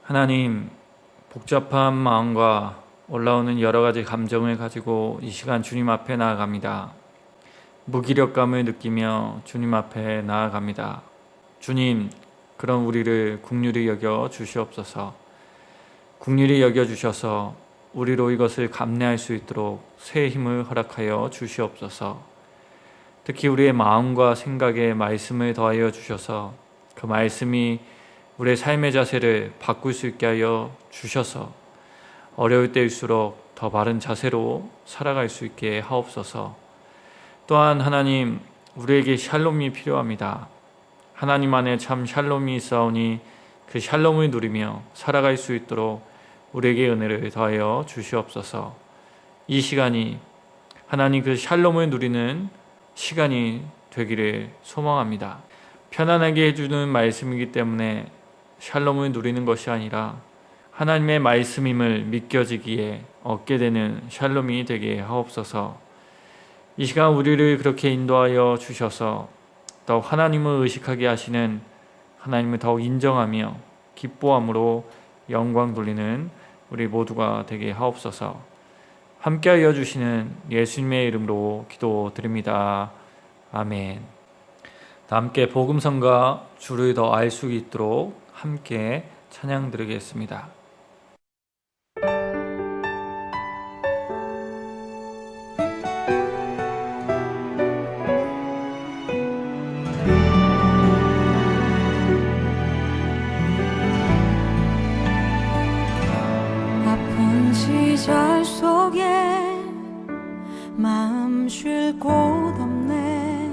하나님, 복잡한 마음과 올라오는 여러 가지 감정을 가지고 이 시간 주님 앞에 나아갑니다. 무기력감을 느끼며 주님 앞에 나아갑니다. 주님, 그런 우리를 긍휼히 여겨 주시옵소서. 긍휼히 여겨 주셔서 우리로 이것을 감내할 수 있도록 새 힘을 허락하여 주시옵소서. 특히 우리의 마음과 생각에 말씀을 더하여 주셔서 그 말씀이 우리의 삶의 자세를 바꿀 수 있게 하여 주셔서 어려울 때일수록 더 바른 자세로 살아갈 수 있게 하옵소서. 또한 하나님, 우리에게 샬롬이 필요합니다. 하나님 안에 참 샬롬이 있사오니 그 샬롬을 누리며 살아갈 수 있도록 우리에게 은혜를 더하여 주시옵소서. 이 시간이 하나님 그 샬롬을 누리는 시간이 되기를 소망합니다. 편안하게 해주는 말씀이기 때문에 샬롬을 누리는 것이 아니라 하나님의 말씀임을 믿겨지기에 얻게 되는 샬롬이 되게 하옵소서. 이 시간 우리를 그렇게 인도하여 주셔서 더욱 하나님을 의식하게 하시는, 하나님을 더욱 인정하며 기뻐함으로 영광 돌리는 우리 모두가 되게 하옵소서. 함께하여 주시는 예수님의 이름으로 기도드립니다. 아멘. 다 함께 복음성가 주를 더 알 수 있도록 함께 찬양 드리겠습니다. 아픈 시절 속에 마음 쉴 곳 없네.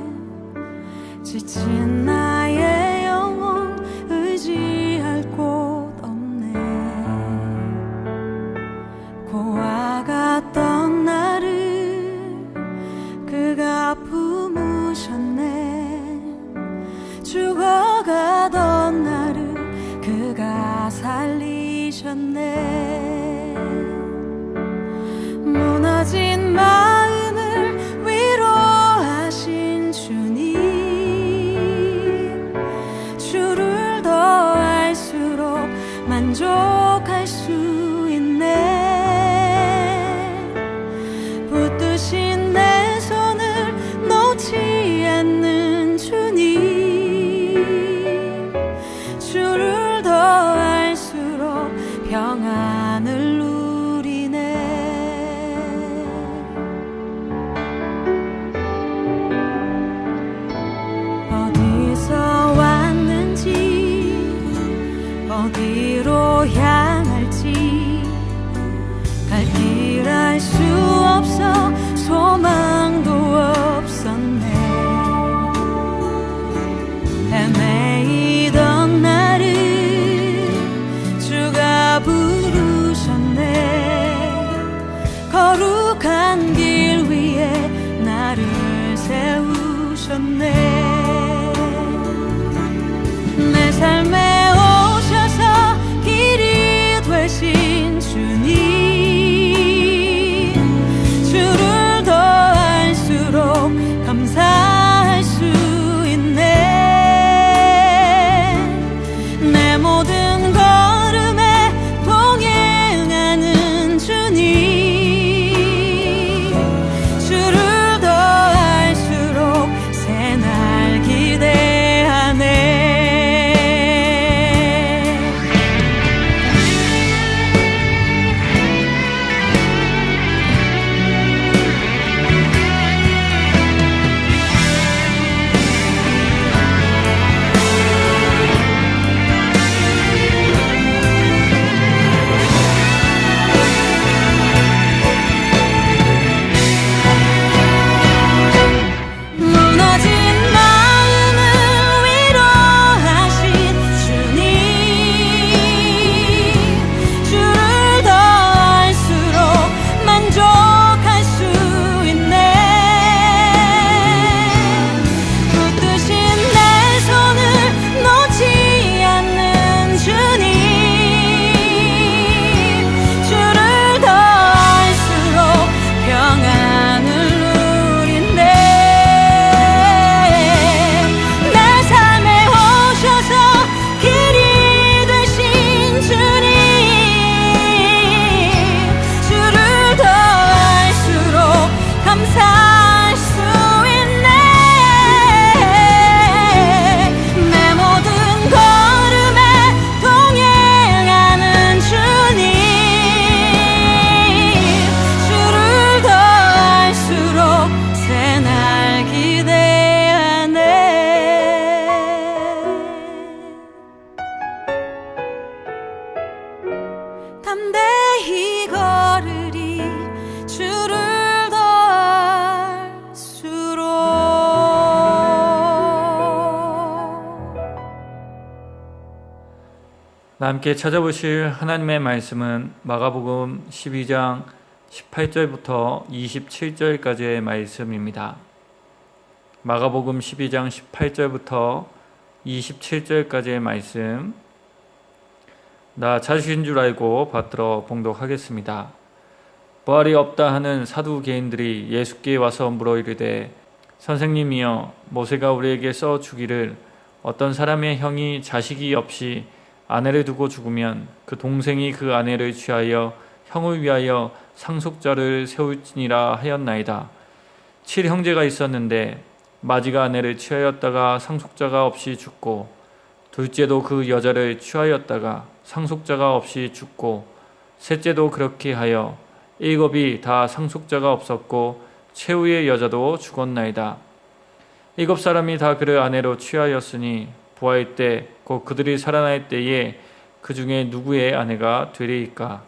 지친 나의 영혼 의지할 곳 없네. 고아갔던 나를 그가 품으셨네. 죽어가던 나를 그가 살리셨네. 무너진 마음을 위로하신 주님, 주를 더 알수록 만족할 수 있네. 붙드신 내 손을 놓지 않는 주님, 주를 더 알수록 평안을 누리네. 어디서 왔는지 어디로 향할지 갈 길 알 수 없어 소망도 없었네. 헤매이던 나를 주가 부르셨네. 거룩한 길 위에 나를 세우셨네. 내 삶에 오셔서 길이 되신 주님, 주를 더 함께 찾아보실 하나님의 말씀은 마가복음 12장 18절부터 27절까지의 말씀입니다. 마가복음 12장 18절부터 27절까지의 말씀, 나 자주신 줄 알고 받들어 봉독하겠습니다. 부활이 없다 하는 사두개인들이 예수께 와서 물어 이르되, 선생님이여, 모세가 우리에게 써 주기를 어떤 사람의 형이 자식이 없이 아내를 두고 죽으면 그 동생이 그 아내를 취하여 형을 위하여 상속자를 세울지니라 하였나이다. 7형제가 있었는데 마지가 아내를 취하였다가 상속자가 없이 죽고, 둘째도 그 여자를 취하였다가 상속자가 없이 죽고, 셋째도 그렇게 하여 일곱이 다 상속자가 없었고 최후의 여자도 죽었나이다. 7사람이 다 그를 아내로 취하였으니 부활 때 곧 그들이 살아날 때에 그 중에 누구의 아내가 되리이까?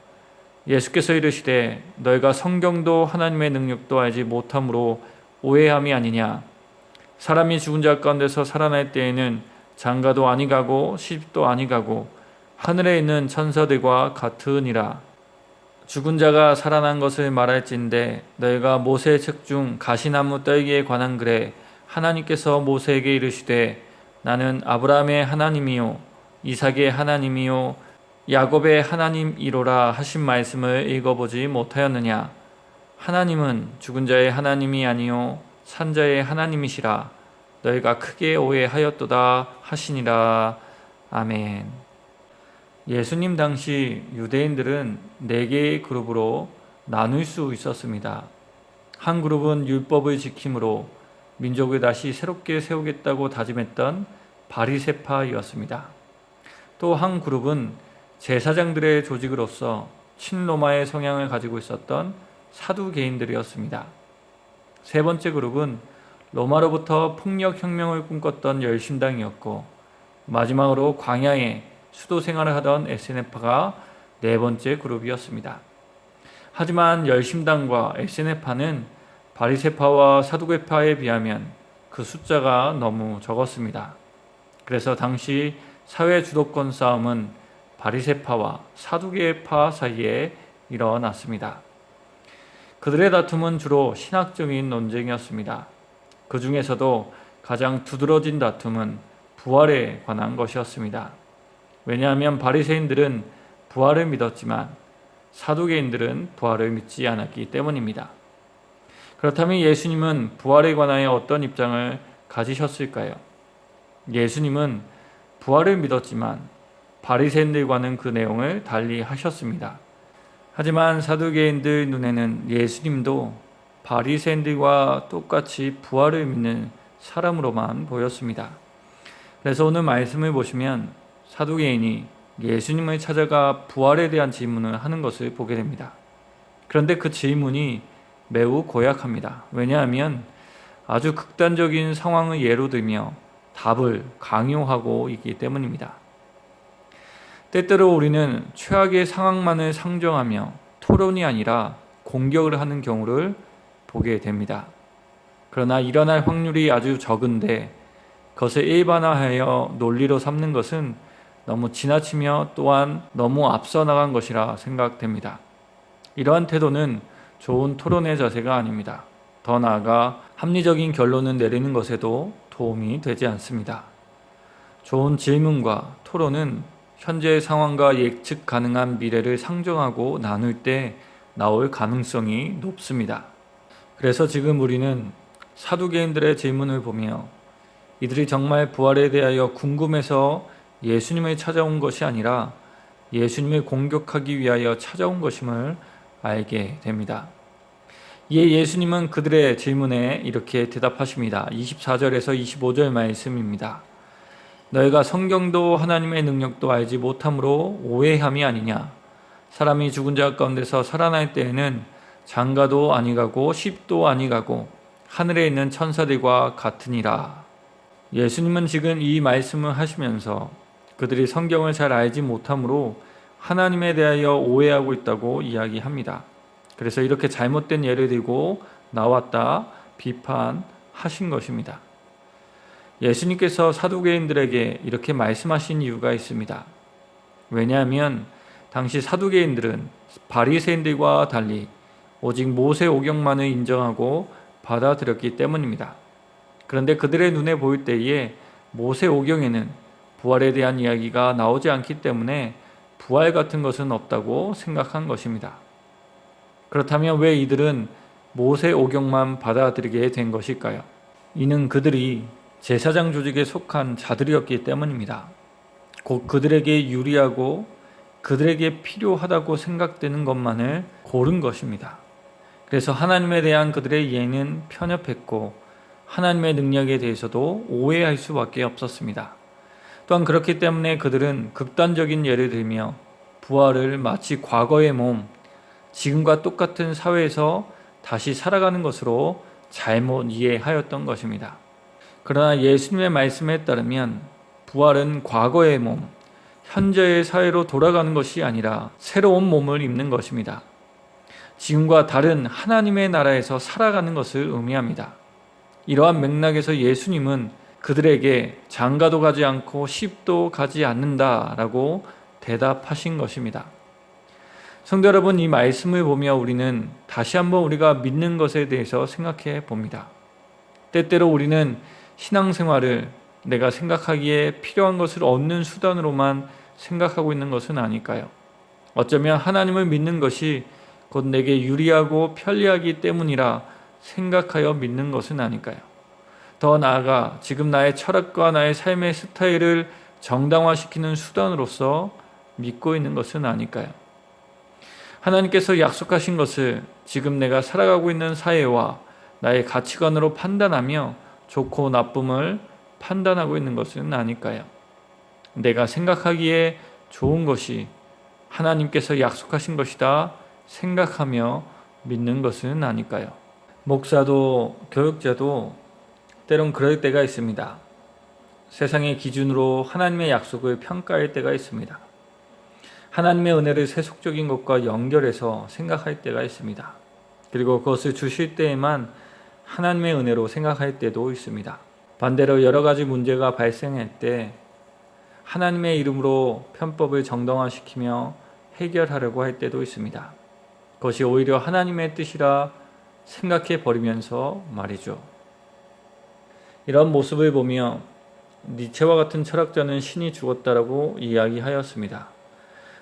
예수께서 이르시되, 너희가 성경도 하나님의 능력도 알지 못함으로 오해함이 아니냐? 사람이 죽은 자 가운데서 살아날 때에는 장가도 아니가고 시집도 아니가고 하늘에 있는 천사들과 같으니라. 죽은 자가 살아난 것을 말할진대 너희가 모세의 책 중 가시나무 떨기에 관한 글에 하나님께서 모세에게 이르시되, 나는 아브라함의 하나님이요 이삭의 하나님이요 야곱의 하나님이로라 하신 말씀을 읽어보지 못하였느냐? 하나님은 죽은 자의 하나님이 아니요 산자의 하나님이시라. 너희가 크게 오해하였도다 하시니라. 아멘. 예수님 당시 유대인들은 4개의 그룹으로 나눌 수 있었습니다. 한 그룹은 율법을 지킴으로 민족을 다시 새롭게 세우겠다고 다짐했던 바리새파이었습니다. 또 한 그룹은 제사장들의 조직으로서 친로마의 성향을 가지고 있었던 사두개인들이었습니다. 세 번째 그룹은 로마로부터 폭력혁명을 꿈꿨던 열심당이었고, 마지막으로 광야에 수도 생활을 하던 에세네파가 네 번째 그룹이었습니다. 하지만 열심당과 에세네파는 바리새파와 사두개파에 비하면 그 숫자가 너무 적었습니다. 그래서 당시 사회 주도권 싸움은 바리새파와 사두개파 사이에 일어났습니다. 그들의 다툼은 주로 신학적인 논쟁이었습니다. 그 중에서도 가장 두드러진 다툼은 부활에 관한 것이었습니다. 왜냐하면 바리새인들은 부활을 믿었지만 사두개인들은 부활을 믿지 않았기 때문입니다. 그렇다면 예수님은 부활에 관하여 어떤 입장을 가지셨을까요? 예수님은 부활을 믿었지만 바리새인들과는 그 내용을 달리 하셨습니다. 하지만 사두개인들 눈에는 예수님도 바리새인들과 똑같이 부활을 믿는 사람으로만 보였습니다. 그래서 오늘 말씀을 보시면 사두개인이 예수님을 찾아가 부활에 대한 질문을 하는 것을 보게 됩니다. 그런데 그 질문이 매우 고약합니다. 왜냐하면 아주 극단적인 상황을 예로 들며 답을 강요하고 있기 때문입니다. 때때로 우리는 최악의 상황만을 상정하며 토론이 아니라 공격을 하는 경우를 보게 됩니다. 그러나 일어날 확률이 아주 적은데 그것을 일반화하여 논리로 삼는 것은 너무 지나치며 또한 너무 앞서 나간 것이라 생각됩니다. 이러한 태도는 좋은 토론의 자세가 아닙니다. 더 나아가 합리적인 결론을 내리는 것에도 도움이 되지 않습니다. 좋은 질문과 토론은 현재의 상황과 예측 가능한 미래를 상정하고 나눌 때 나올 가능성이 높습니다. 그래서 지금 우리는 사두개인들의 질문을 보며 이들이 정말 부활에 대하여 궁금해서 예수님을 찾아온 것이 아니라 예수님을 공격하기 위하여 찾아온 것임을 알게 됩니다. 이에 예수님은 그들의 질문에 이렇게 대답하십니다. 24절에서 25절 말씀입니다. 너희가 성경도 하나님의 능력도 알지 못함으로 오해함이 아니냐? 사람이 죽은 자 가운데서 살아날 때에는 장가도 아니가고 시집도 아니가고 하늘에 있는 천사들과 같으니라. 예수님은 지금 이 말씀을 하시면서 그들이 성경을 잘 알지 못함으로 하나님에 대하여 오해하고 있다고 이야기합니다. 그래서 이렇게 잘못된 예를 들고 나왔다 비판하신 것입니다. 예수님께서 사두개인들에게 이렇게 말씀하신 이유가 있습니다. 왜냐하면 당시 사두개인들은 바리새인들과 달리 오직 모세 오경만을 인정하고 받아들였기 때문입니다. 그런데 그들의 눈에 보일 때에 모세 오경에는 부활에 대한 이야기가 나오지 않기 때문에 부활 같은 것은 없다고 생각한 것입니다. 그렇다면 왜 이들은 모세 오경만 받아들이게 된 것일까요? 이는 그들이 제사장 조직에 속한 자들이었기 때문입니다. 곧 그들에게 유리하고 그들에게 필요하다고 생각되는 것만을 고른 것입니다. 그래서 하나님에 대한 그들의 이해는 편협했고 하나님의 능력에 대해서도 오해할 수밖에 없었습니다. 또한 그렇기 때문에 그들은 극단적인 예를 들며 부활을 마치 과거의 몸, 지금과 똑같은 사회에서 다시 살아가는 것으로 잘못 이해하였던 것입니다. 그러나 예수님의 말씀에 따르면 부활은 과거의 몸, 현재의 사회로 돌아가는 것이 아니라 새로운 몸을 입는 것입니다. 지금과 다른 하나님의 나라에서 살아가는 것을 의미합니다. 이러한 맥락에서 예수님은 그들에게 장가도 가지 않고 시집도 가지 않는다라고 대답하신 것입니다. 성도 여러분, 이 말씀을 보며 우리는 다시 한번 우리가 믿는 것에 대해서 생각해 봅니다. 때때로 우리는 신앙생활을 내가 생각하기에 필요한 것을 얻는 수단으로만 생각하고 있는 것은 아닐까요? 어쩌면 하나님을 믿는 것이 곧 내게 유리하고 편리하기 때문이라 생각하여 믿는 것은 아닐까요? 더 나아가 지금 나의 철학과 나의 삶의 스타일을 정당화시키는 수단으로서 믿고 있는 것은 아닐까요? 하나님께서 약속하신 것을 지금 내가 살아가고 있는 사회와 나의 가치관으로 판단하며 좋고 나쁨을 판단하고 있는 것은 아닐까요? 내가 생각하기에 좋은 것이 하나님께서 약속하신 것이다 생각하며 믿는 것은 아닐까요? 목사도 교육자도 때론 그럴 때가 있습니다. 세상의 기준으로 하나님의 약속을 평가할 때가 있습니다. 하나님의 은혜를 세속적인 것과 연결해서 생각할 때가 있습니다. 그리고 그것을 주실 때에만 하나님의 은혜로 생각할 때도 있습니다. 반대로 여러 가지 문제가 발생할 때 하나님의 이름으로 편법을 정당화시키며 해결하려고 할 때도 있습니다. 그것이 오히려 하나님의 뜻이라 생각해 버리면서 말이죠. 이런 모습을 보며 니체와 같은 철학자는 신이 죽었다라고 이야기하였습니다.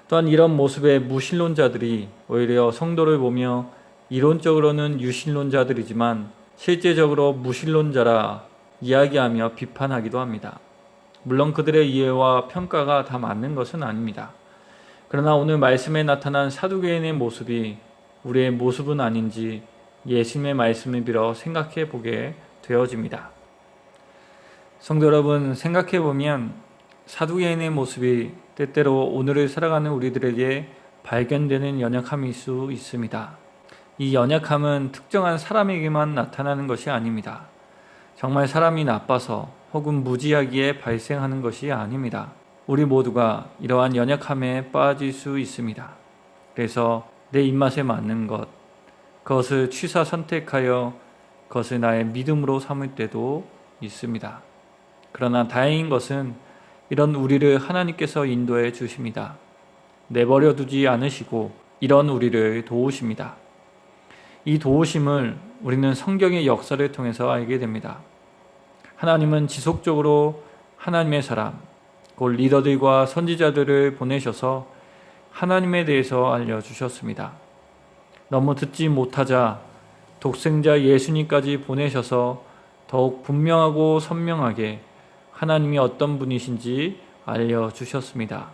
또한 이런 모습의 무신론자들이 오히려 성도를 보며 이론적으로는 유신론자들이지만 실제적으로 무신론자라 이야기하며 비판하기도 합니다. 물론 그들의 이해와 평가가 다 맞는 것은 아닙니다. 그러나 오늘 말씀에 나타난 사두개인의 모습이 우리의 모습은 아닌지 예수님의 말씀을 빌어 생각해 보게 되어집니다. 성도 여러분, 생각해 보면 사두개인의 모습이 때때로 오늘을 살아가는 우리들에게 발견되는 연약함일 수 있습니다. 이 연약함은 특정한 사람에게만 나타나는 것이 아닙니다. 정말 사람이 나빠서 혹은 무지하기에 발생하는 것이 아닙니다. 우리 모두가 이러한 연약함에 빠질 수 있습니다. 그래서 내 입맛에 맞는 것, 그것을 취사 선택하여 그것을 나의 믿음으로 삼을 때도 있습니다. 그러나 다행인 것은 이런 우리를 하나님께서 인도해 주십니다. 내버려 두지 않으시고 이런 우리를 도우십니다. 이 도우심을 우리는 성경의 역사를 통해서 알게 됩니다. 하나님은 지속적으로 하나님의 사람, 곧 리더들과 선지자들을 보내셔서 하나님에 대해서 알려주셨습니다. 너무 듣지 못하자 독생자 예수님까지 보내셔서 더욱 분명하고 선명하게 하나님이 어떤 분이신지 알려주셨습니다.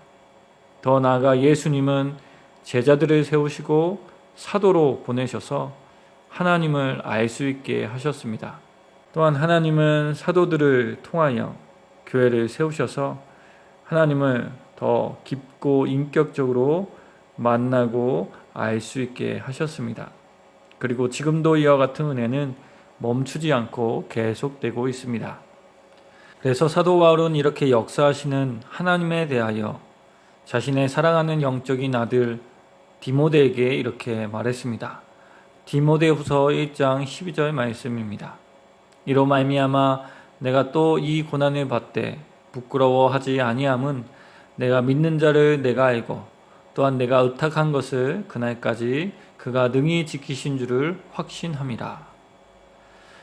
더 나아가 예수님은 제자들을 세우시고 사도로 보내셔서 하나님을 알 수 있게 하셨습니다. 또한 하나님은 사도들을 통하여 교회를 세우셔서 하나님을 더 깊고 인격적으로 만나고 알 수 있게 하셨습니다. 그리고 지금도 이와 같은 은혜는 멈추지 않고 계속되고 있습니다. 그래서 사도 바울은 이렇게 역사하시는 하나님에 대하여 자신의 사랑하는 영적인 아들 디모데에게 이렇게 말했습니다. 디모데후서 1장 12절 말씀입니다. 이로 말미암아 내가 또 이 고난을 받되 부끄러워하지 아니함은 내가 믿는 자를 내가 알고 또한 내가 의탁한 것을 그날까지 그가 능히 지키신 줄을 확신함이라.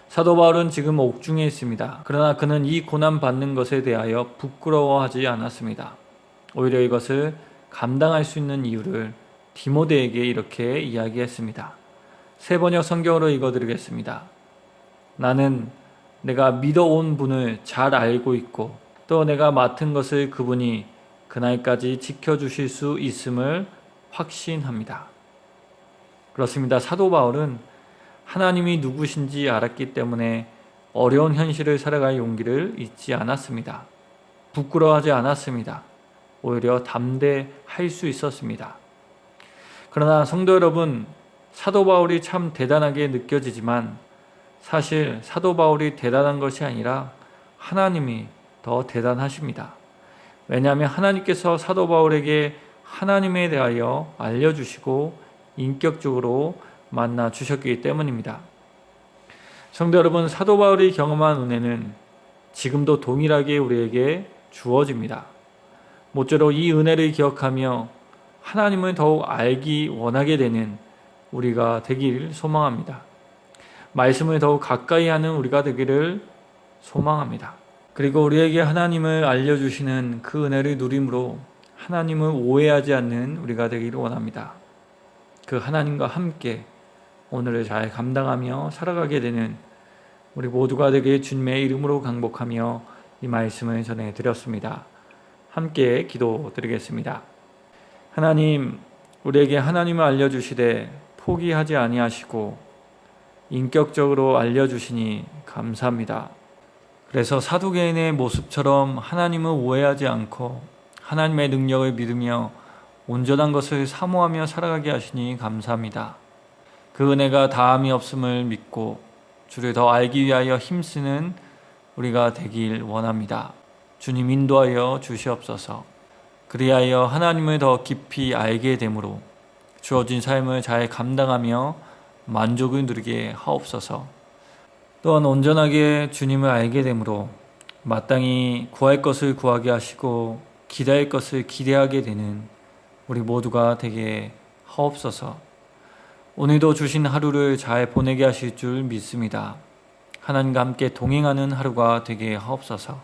사도 바울은 지금 옥중에 있습니다. 그러나 그는 이 고난 받는 것에 대하여 부끄러워하지 않았습니다. 오히려 이것을 감당할 수 있는 이유를 디모데에게 이렇게 이야기했습니다. 새 번역 성경으로 읽어드리겠습니다. 나는 내가 믿어온 분을 잘 알고 있고 또 내가 맡은 것을 그분이 그날까지 지켜주실 수 있음을 확신합니다. 그렇습니다. 사도 바울은 하나님이 누구신지 알았기 때문에 어려운 현실을 살아갈 용기를 잊지 않았습니다. 부끄러워하지 않았습니다. 오히려 담대할 수 있었습니다. 그러나 성도 여러분, 사도 바울이 참 대단하게 느껴지지만 사실 사도 바울이 대단한 것이 아니라 하나님이 더 대단하십니다. 왜냐하면 하나님께서 사도 바울에게 하나님에 대하여 알려주시고 인격적으로 만나 주셨기 때문입니다. 성도 여러분, 사도 바울이 경험한 은혜는 지금도 동일하게 우리에게 주어집니다. 모쪼록 이 은혜를 기억하며 하나님을 더욱 알기 원하게 되는 우리가 되기를 소망합니다. 말씀을 더욱 가까이 하는 우리가 되기를 소망합니다. 그리고 우리에게 하나님을 알려주시는 그 은혜를 누림으로 하나님을 오해하지 않는 우리가 되기를 원합니다. 그 하나님과 함께 오늘을 잘 감당하며 살아가게 되는 우리 모두가 되길 주님의 이름으로 강복하며 이 말씀을 전해드렸습니다. 함께 기도드리겠습니다. 하나님, 우리에게 하나님을 알려주시되 포기하지 아니하시고 인격적으로 알려주시니 감사합니다. 그래서 사두개인의 모습처럼 하나님을 오해하지 않고 하나님의 능력을 믿으며 온전한 것을 사모하며 살아가게 하시니 감사합니다. 그 은혜가 다함이 없음을 믿고 주를 더 알기 위하여 힘쓰는 우리가 되길 원합니다. 주님 인도하여 주시옵소서. 그리하여 하나님을 더 깊이 알게 되므로 주어진 삶을 잘 감당하며 만족을 누리게 하옵소서. 또한 온전하게 주님을 알게 되므로 마땅히 구할 것을 구하게 하시고 기대할 것을 기대하게 되는 우리 모두가 되게 하옵소서. 오늘도 주신 하루를 잘 보내게 하실 줄 믿습니다. 하나님과 함께 동행하는 하루가 되게 하옵소서.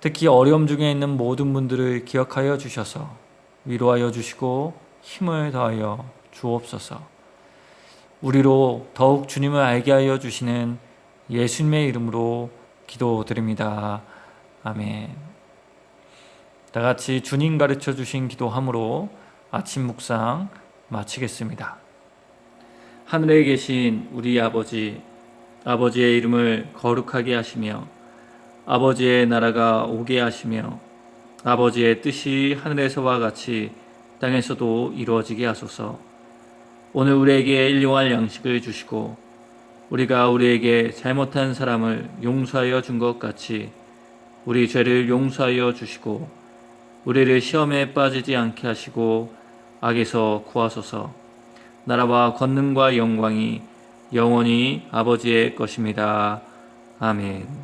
특히 어려움 중에 있는 모든 분들을 기억하여 주셔서 위로하여 주시고 힘을 더하여 주옵소서. 우리로 더욱 주님을 알게 하여 주시는 예수님의 이름으로 기도드립니다. 아멘. 다 같이 주님 가르쳐 주신 기도함으로 아침 묵상 마치겠습니다. 하늘에 계신 우리 아버지, 아버지의 이름을 거룩하게 하시며 아버지의 나라가 오게 하시며 아버지의 뜻이 하늘에서와 같이 땅에서도 이루어지게 하소서. 오늘 우리에게 일용할 양식을 주시고 우리가 우리에게 잘못한 사람을 용서하여 준 것 같이 우리 죄를 용서하여 주시고 우리를 시험에 빠지지 않게 하시고 악에서 구하소서. 나라와 권능과 영광이 영원히 아버지의 것입니다. 아멘.